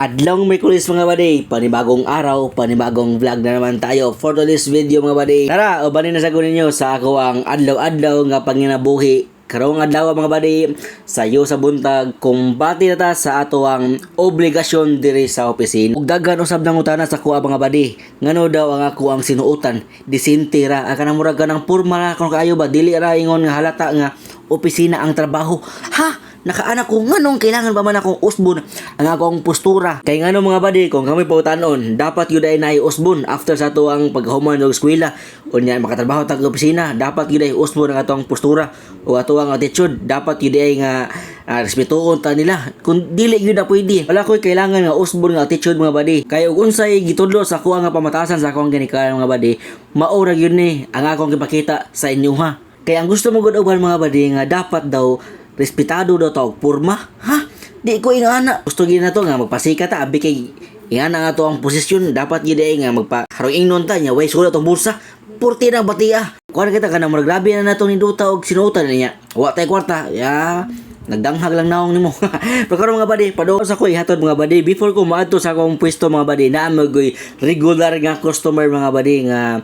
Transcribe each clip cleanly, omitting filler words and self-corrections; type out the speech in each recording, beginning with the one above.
Adlong Merkulis mga buddy, panibagong araw, panibagong vlog na naman tayo for today's video mga buddy. Tara, ubanin na sa ninyo sa ako ang adlaw-adlaw nga panginabuhi. Karong adlaw mga buddy, sayo sa buntag kung bati na ta sa ato ang obligasyon diri sa opisina. Ug daghan usab nang utana sa kuha mga buddy. Ngano daw ang ako ang sinuutan? Disente ra, kana murag kanang porma ra kun kaayo ba dili ra ingon nga halata nga opisina ang trabaho. Ha? Nakaanak ko nganong kailangan ba man akong usbon ang akong postura kay ngano mga buddy kung kami pautanon dapat gyud ay naay usbon after sa ato ang paghuman og eskwela unya makatrabaho tag opisina dapat gyud ay usbon ang atong postura o ato ang attitude dapat gyud ay nga respetuon ta nila kung dili gyud na pwede wala koy kailangan nga usbon nga attitude mga buddy kay ug unsay gitudlo sa ako nga pamatasan sa akong ginikanan mga buddy mao ra gyud ni ang akong gipakita sa inyo ha kay ang gusto mo gud uban mga buddy nga dapat daw respetado daw tawag porma ha di ko ingana gusto gyud na to nga magpasika ta abi kay ingana nga to ang posisyon dapat gyud ay nga magpa harong ingnon ta nya way sulat tong bulsa porti na batia kuan kita kana murag grabe na nato ni duta og sinutan niya wa tay kwarta ya nagdanghag lang naong nimo pero karon mga buddy padung sa ko ihatod mga buddy before ko maadto sa akong pwesto mga buddy na magoy regular nga customer mga buddy nga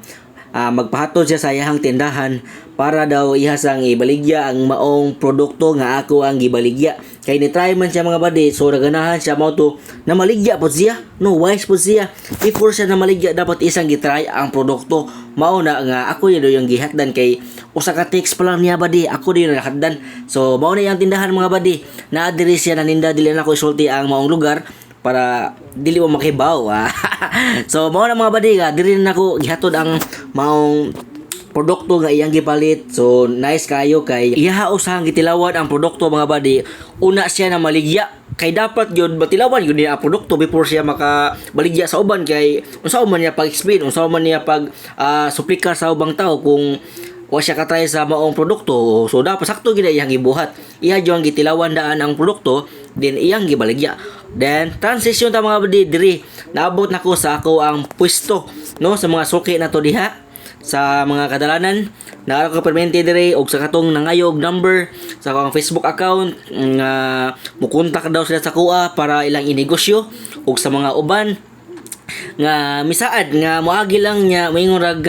magpahatod siya sa iyang tindahan para daw ihasang ibaligya ang maong produkto nga ako ang gibaligya kay ni try man siya mga buddy so naganahan siya mao to na maligya pod siya no wise pod siya before siya na maligya dapat isang gitry ang produkto mao na nga ako yun yung gihatdan kay usa ka text pa lang niya buddy ako din nakatdan so mao na yung tindahan mga buddy na diri siya naninda dili na ko isulti ang maong lugar para dili mo makibaw so mao na mga buddy nga diri na ako gihatod ang maong produkto nga iyang gipalit so nice kayo kay iha usahang gitilawan ang produkto mga buddy una siya na maligya kay dapat yun batilawan yun niya ang produkto before siya makabaligya sa uban kay unsa man niya pag-explain unsa man niya pag suplika sa ubang tao kung wa siya katry sa maong produkto so dapat sakto gid iyang gibuhat iha jud ang gitilawan daan ang produkto then iyang gibaligya then transition ta mga buddy diri naabot nako sa ako ang pwesto no sa mga suki na to diha sa mga kadalanan na ako permente dire og sa katong nangayog number sa akong Facebook account nga mukontak daw sila sa kuha para ilang inegosyo og sa mga uban nga misaad nga moagi lang nya moingon rag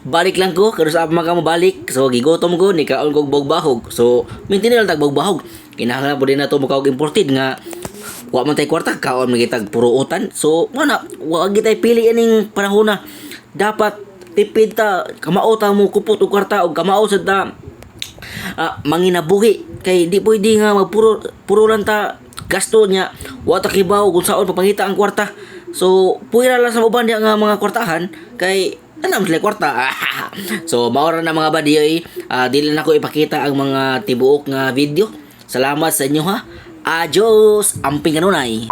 balik lang ko pero sa mga mo balik so gigotom ko ni kaon kog bogbahog so maintain lang tag bogbahog kinahanglan po din na to mukha og imported nga wa man tay kwarta kaon magitag puruotan so wala wa gitay pili ining panahon na dapat tipid ta kamao ta mo kupot og kwarta og kamao sad ta manginabuhi kay di pwede nga magpuro lang ta gasto nya wa ta kibaw kung saon papangita ang kwarta so puira lang sa uban diha nga mga kwartahan kay anam sila kwarta so mao ra na mga buddy dili na ko ipakita ang mga tibuok nga video salamat sa inyo ha adios amping kanunay